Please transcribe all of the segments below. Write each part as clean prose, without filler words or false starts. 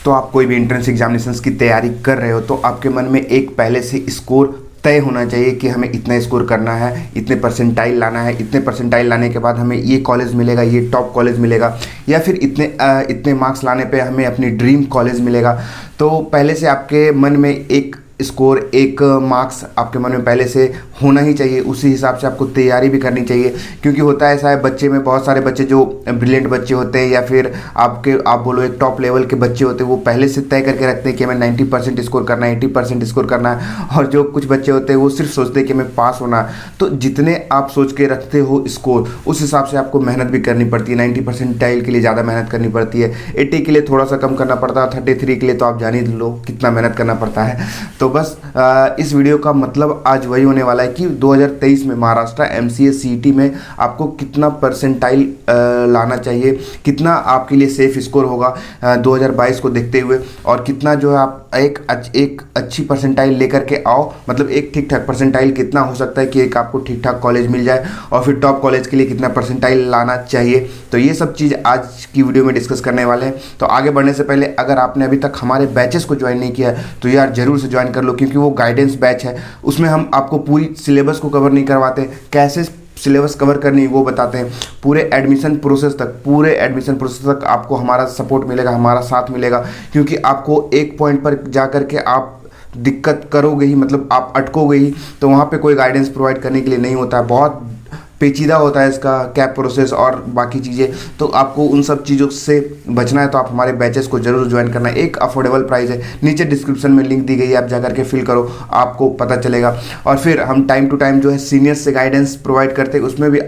तो आप कोई भी एंट्रेंस एग्जामिनेशंस की तैयारी कर रहे हो तो आपके मन में एक पहले से स्कोर तय होना चाहिए कि हमें इतना स्कोर करना है, इतने परसेंटाइल लाना है, इतने परसेंटाइल लाने के बाद हमें ये कॉलेज मिलेगा, ये टॉप कॉलेज मिलेगा, या फिर इतने मार्क्स लाने पे हमें अपनी ड्रीम कॉलेज मिलेगा। तो पहले से आपके मन में एक स्कोर, एक मार्क्स आपके मन में पहले से होना ही चाहिए। उसी हिसाब से आपको तैयारी भी करनी चाहिए, क्योंकि होता है ऐसा है बच्चे में, बहुत सारे बच्चे जो ब्रिलियंट बच्चे होते हैं या फिर आप बोलो एक टॉप लेवल के बच्चे होते हैं, वो पहले से तय करके रखते हैं कि हमें 90% स्कोर करना है, 80% स्कोर करना है। और जो कुछ बच्चे होते हैं वो सिर्फ सोचते हैं कि हमें पास होना है। तो जितने आप सोच के रखते हो स्कोर, उस हिसाब से आपको मेहनत भी करनी पड़ती है। 90% के लिए ज़्यादा मेहनत करनी पड़ती है, 80 के लिए थोड़ा सा कम करना पड़ता है, 33 के लिए तो आप जान ही लो कितना मेहनत करना पड़ता है। तो बस इस वीडियो का मतलब आज वही होने वाला है कि 2023 में महाराष्ट्र MCA CET में आपको कितना परसेंटाइल लाना चाहिए, कितना आपके लिए सेफ स्कोर होगा 2022 को देखते हुए, और कितना जो है आप एक अच्छी परसेंटाइल लेकर के आओ। मतलब एक ठीक ठाक परसेंटाइल कितना हो सकता है कि एक आपको ठीक ठाक कॉलेज मिल जाए, और फिर टॉप कॉलेज के लिए कितना परसेंटाइल लाना चाहिए। तो ये सब चीज़ आज की वीडियो में डिस्कस करने वाले हैं। तो आगे बढ़ने से पहले अगर आपने अभी तक हमारे बैचेस को ज्वाइन नहीं किया है तो यार जरूर से ज्वाइन कर लो, क्योंकि वो गाइडेंस बैच है। उसमें हम आपको पूरी सिलेबस को कवर नहीं करवाते, कैसे सिलेबस कवर करनी है वो बताते हैं। पूरे एडमिशन प्रोसेस तक आपको हमारा सपोर्ट मिलेगा, हमारा साथ मिलेगा, क्योंकि आपको एक पॉइंट पर जा कर के आप दिक्कत करोगे ही, मतलब आप अटकोगे ही, तो वहाँ पे कोई गाइडेंस प्रोवाइड करने के लिए नहीं होता है। बहुत पेचीदा होता है इसका कैप प्रोसेस और बाकी चीज़ें। तो आपको उन सब चीज़ों से बचना है तो आप हमारे बैचेस को जरूर ज्वाइन करना है। एक अफोर्डेबल प्राइस है, नीचे डिस्क्रिप्शन में लिंक दी गई है, आप जाकर के फिल करो, आपको पता चलेगा। और फिर हम टाइम टू टाइम जो है सीनियर्स से गाइडेंस प्रोवाइड करते हैं, उसमें भी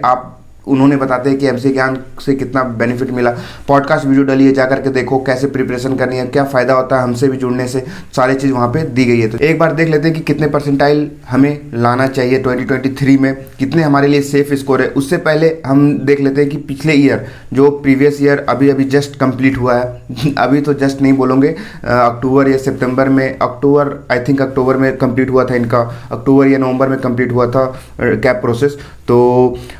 उन्होंने बताते हैं कि MCA ज्ञान से कितना बेनिफिट मिला। पॉडकास्ट वीडियो डालिए, जाकर के देखो कैसे प्रिपरेशन करनी है, क्या फ़ायदा होता है हमसे भी जुड़ने से, सारी चीज़ वहाँ पे दी गई है। तो एक बार देख लेते हैं कि कितने परसेंटाइल हमें लाना चाहिए 2023 में, कितने हमारे लिए सेफ स्कोर है। उससे पहले हम देख लेते हैं कि पिछले ईयर, जो प्रीवियस ईयर अभी जस्ट कंप्लीट हुआ है अभी तो जस्ट नहीं बोलोगे, अक्टूबर या सितंबर में, आई थिंक अक्टूबर में कंप्लीट हुआ था इनका, अक्टूबर या नवंबर में कंप्लीट हुआ था कैप प्रोसेस। तो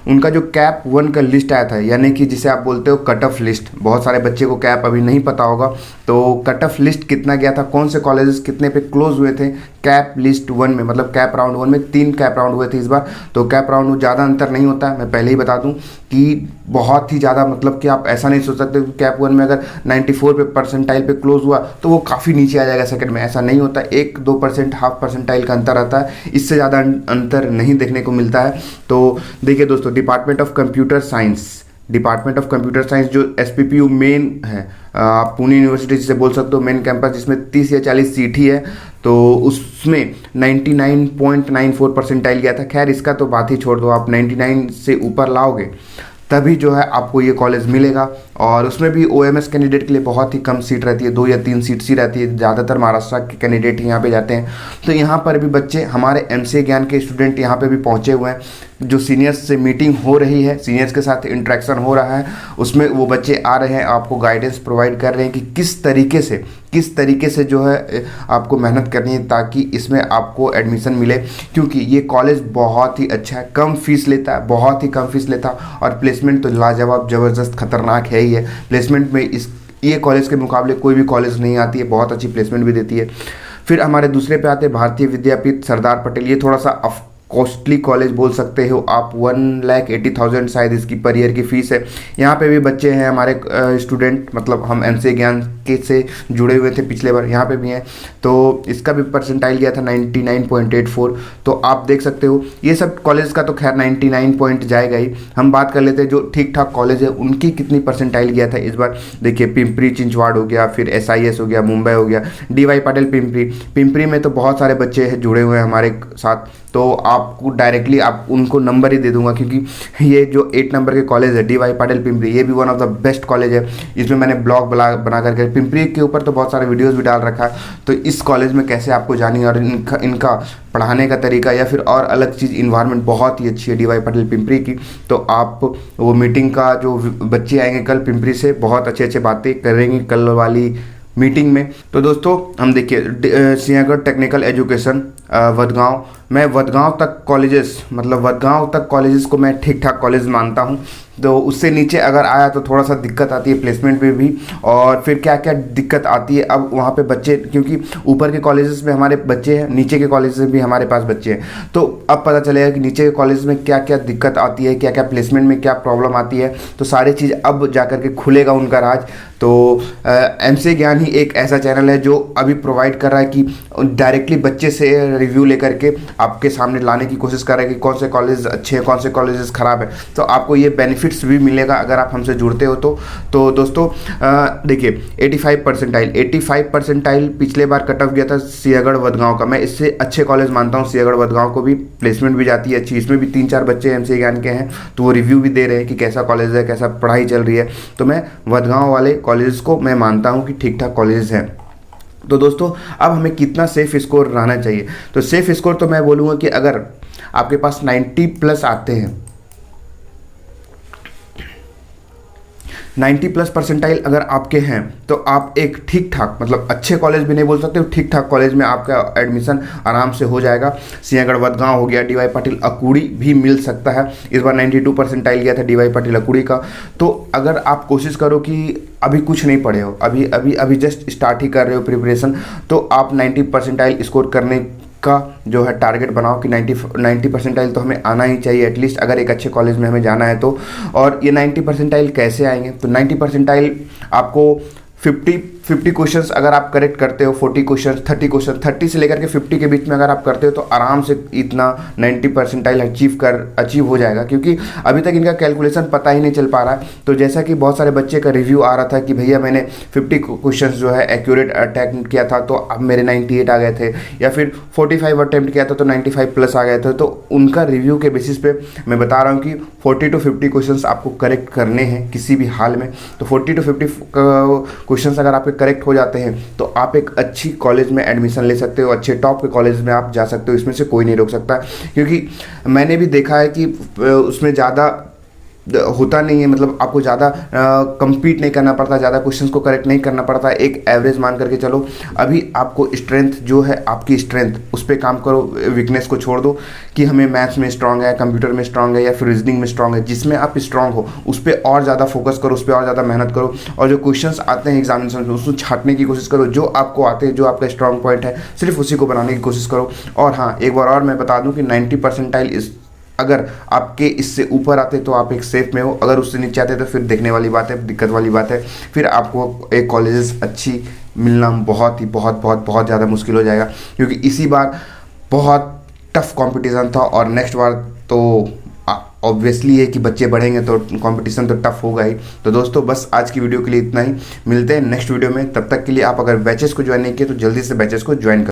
उनका जो कैप 1 का लिस्ट आया था, यानी कि जिसे आप बोलते हो कट ऑफ लिस्ट, बहुत सारे बच्चे को कैप अभी नहीं पता होगा। तो कट ऑफ लिस्ट कितना गया था, कौन से कॉलेजेस कितने पे क्लोज हुए थे कैप लिस्ट 1 में, मतलब कैप राउंड 1 में 3 कैप राउंड हुए थे इस बार। तो कैप राउंड में ज़्यादा अंतर नहीं होता है, मैं पहले ही बता दूं कि बहुत ही ज़्यादा, मतलब कि आप ऐसा नहीं सोच सकते कि कैप 1 में अगर 94 पे परसेंटाइल पे क्लोज हुआ तो वो काफ़ी नीचे आ जाएगा सेकंड में, ऐसा नहीं होता। 1-2% हाफ परसेंटाइल का अंतर आता है, इससे ज़्यादा अंतर नहीं देखने को मिलता है। तो देखिए दोस्तों, डिपार्टमेंट ऑफ कंप्यूटर साइंस जो SPPU मेन है, आप पुणे यूनिवर्सिटी जिसे बोल सकते हो मेन कैंपस, जिसमें 30 या 40 सीट ही है, तो उसमें 99.94 परसेंटाइल गया था। खैर इसका तो बात ही छोड़ दो, आप 99 से ऊपर लाओगे तभी जो है आपको ये कॉलेज मिलेगा। और उसमें भी OMS कैंडिडेट के लिए बहुत ही कम सीट रहती है, 2 या 3 सीट्स ही रहती है, ज़्यादातर महाराष्ट्र के कैंडिडेट यहाँ पे जाते हैं। तो यहाँ पर भी बच्चे, हमारे MCA ज्ञान के स्टूडेंट यहाँ पे भी पहुँचे हुए हैं। जो सीनियर्स से मीटिंग हो रही है, सीनियर्स के साथ इंटरेक्शन हो रहा है, उसमें वो बच्चे आ रहे हैं, आपको गाइडेंस प्रोवाइड कर रहे हैं कि किस तरीके से जो है आपको मेहनत करनी है ताकि इसमें आपको एडमिशन मिले। क्योंकि ये कॉलेज बहुत ही अच्छा है, कम फीस लेता है, बहुत ही कम फीस लेता है, और प्लेसमेंट तो लाजवाब, ज़बरदस्त, खतरनाक है ही है। प्लेसमेंट में ये कॉलेज के मुकाबले कोई भी कॉलेज नहीं आती है, बहुत अच्छी प्लेसमेंट भी देती है। फिर हमारे दूसरे पे आते हैं भारतीय विद्यापीठ सरदार पटेल। ये थोड़ा सा कॉस्टली कॉलेज बोल सकते हो आप, 1,80,000 शायद इसकी पर ईयर की फ़ीस है। यहाँ पे भी बच्चे हैं हमारे स्टूडेंट, मतलब हम MCA ज्ञान के से जुड़े हुए थे पिछले बार, यहाँ पे भी हैं। तो इसका भी परसेंटाइल गया था 99.84। तो आप देख सकते हो ये सब कॉलेज का तो खैर 99 पॉइंट जाएगा ही। हम बात कर लेते हैं जो ठीक ठाक कॉलेज है उनकी कितनी परसेंटाइल गया था इस बार। देखिए, पिंपरी चिंचवाड़ हो गया, फिर SIS हो गया, मुंबई हो गया, DY पाटिल पिंपरी में तो बहुत सारे बच्चे जुड़े हुए हैं हमारे साथ। तो आपको डायरेक्टली आप उनको नंबर ही दे दूंगा, क्योंकि ये जो 8 नंबर के कॉलेज है DY पाटिल पिंपरी, ये भी one of the best college है। इसमें मैंने ब्लॉग बना करके पिंपरी के ऊपर तो बहुत सारे वीडियोस भी डाल रखा है। तो इस कॉलेज में कैसे आपको जानी, और इनका पढ़ाने का तरीका या फिर और अलग चीज़, इन्वायरमेंट बहुत ही अच्छी है DY पाटिल पिंपरी की। तो आप वो मीटिंग का, जो बच्चे आएंगे कल पिंपरी से, बहुत अच्छे बातें करेंगे कल वाली मीटिंग में। तो दोस्तों हम देखिए, सिंहगढ़ टेक्निकल एजुकेशन वडगांव, मैं वडगांव तक कॉलेजेस, मतलब वडगांव तक कॉलेजेस को मैं ठीक ठाक कॉलेज मानता हूँ। तो उससे नीचे अगर आया तो थोड़ा सा दिक्कत आती है प्लेसमेंट में भी। और फिर क्या क्या दिक्कत आती है, अब वहाँ पे बच्चे, क्योंकि ऊपर के कॉलेजेस में हमारे बच्चे हैं, नीचे के कॉलेजेस में भी हमारे पास बच्चे हैं, तो अब पता चलेगा कि नीचे के कॉलेज में क्या क्या दिक्कत आती है, क्या क्या प्लेसमेंट में क्या प्रॉब्लम आती है। तो सारी चीज़ अब जा कर के खुलेगा उनका राज। तो एमसीए ज्ञान ही एक ऐसा चैनल है जो अभी प्रोवाइड कर रहा है कि डायरेक्टली बच्चे से रिव्यू लेकर के आपके सामने लाने की कोशिश कर रहा है कि कौन से कॉलेज अच्छे हैं, कौन से कॉलेजेस ख़राब है। तो आपको ये बेनिफिट्स भी मिलेगा अगर आप हमसे जुड़ते हो तो दोस्तों देखिए 85 परसेंटाइल पिछले बार कट ऑफ गया था सियागढ़ वडगांव का। मैं इससे अच्छे कॉलेज मानता हूँ सियागढ़ वडगांव को भी, प्लेसमेंट भी जाती है अच्छी। इसमें भी 3-4 बच्चे एमसीए ज्ञान के हैं, तो वो रिव्यू भी दे रहे हैं कि कैसा कॉलेज है, कैसा पढ़ाई चल रही है। तो मैं वडगांव वाले कॉलेज को मैं मानता हूँ कि ठीक ठाक कॉलेज हैं। तो दोस्तों अब हमें कितना सेफ स्कोर रहना चाहिए, तो सेफ स्कोर तो मैं बोलूँगा कि अगर आपके पास 90+ आते हैं, 90+ परसेंटाइल अगर आपके हैं, तो आप एक ठीक ठाक, मतलब अच्छे कॉलेज भी नहीं बोल सकते, ठीक ठाक कॉलेज में आपका एडमिशन आराम से हो जाएगा। सिंहगढ़ वडगांव हो गया, डीवाई पाटिल अकुड़ी भी मिल सकता है। इस बार 92 परसेंटाइल गया था डीवाई पाटिल अकुड़ी का। तो अगर आप कोशिश करो कि अभी कुछ नहीं पढ़े हो, अभी जस्ट स्टार्ट ही कर रहे हो प्रिपरेशन, तो आप 90 परसेंटाइल स्कोर करने का जो है टारगेट बनाओ कि 90 परसेंटाइल तो हमें आना ही चाहिए एटलीस्ट, अगर एक अच्छे कॉलेज में हमें जाना है तो। और ये 90 परसेंटाइल कैसे आएंगे, तो 90 परसेंटाइल आपको 50 क्वेश्चंस अगर आप करेक्ट करते हो, 40 क्वेश्चन, 30 से लेकर के 50 के बीच में अगर आप करते हो, तो आराम से इतना 90 परसेंटाइल अचीव हो जाएगा। क्योंकि अभी तक इनका कैलकुलेशन पता ही नहीं चल पा रहा है। तो जैसा कि बहुत सारे बच्चे का रिव्यू आ रहा था कि भैया मैंने 50 क्वेश्चन जो है एक्यूरेट अटैम्प्ट किया था, तो अब मेरे 98 आ गए थे, या फिर 45 अटैम्प्ट किया था तो 95+ आ गए थे। तो उनका रिव्यू के बेसिस पे मैं बता रहा हूँ कि 40 to 50 क्वेश्चन आपको करेक्ट करने हैं किसी भी हाल में। तो 40 to 50 क्वेश्चंस अगर आपके करेक्ट हो जाते हैं, तो आप एक अच्छी कॉलेज में एडमिशन ले सकते हो, अच्छे टॉप के कॉलेज में आप जा सकते हो। इसमें से कोई नहीं रोक सकता, क्योंकि मैंने भी देखा है कि उसमें ज़्यादा होता नहीं है, मतलब आपको ज़्यादा compete नहीं करना पड़ता, ज़्यादा क्वेश्चंस को करेक्ट नहीं करना पड़ता। एक एवरेज मान करके चलो। अभी आपको स्ट्रेंथ जो है, आपकी स्ट्रेंथ उस पर काम करो, वीकनेस को छोड़ दो कि हमें मैथ्स में स्ट्रांग है, कंप्यूटर में स्ट्रांग है, या फिर रीजनिंग में स्ट्रांग है। जिसमें आप स्ट्रांग हो उस पर और ज़्यादा फोकस करो, उस पर और ज़्यादा मेहनत करो। और जो क्वेश्चंस आते हैं एग्जामिनेशन में, उसको छांटने की कोशिश करो। जो आपको आते हैं, जो आपका स्ट्रांग पॉइंट है, सिर्फ उसी को बनाने की कोशिश करो। और हाँ, एक बार और मैं बता दूँ कि 90 परसेंटाइल अगर आपके इससे ऊपर आते तो आप एक सेफ में हो, अगर उससे नीचे आते तो फिर देखने वाली बात है, दिक्कत वाली बात है। फिर आपको एक कॉलेजेस अच्छी मिलना बहुत ज़्यादा मुश्किल हो जाएगा, क्योंकि इसी बार बहुत टफ कंपटीशन था। और नेक्स्ट बार तो ऑब्वियसली है कि बच्चे बढ़ेंगे तो कंपटीशन तो टफ होगा ही। तो दोस्तों बस आज की वीडियो के लिए इतना ही, मिलते हैं नेक्स्ट वीडियो में। तब तक के लिए आप अगर बैचेस को ज्वाइन नहीं किए तो जल्दी से बैचेस को ज्वाइन करें।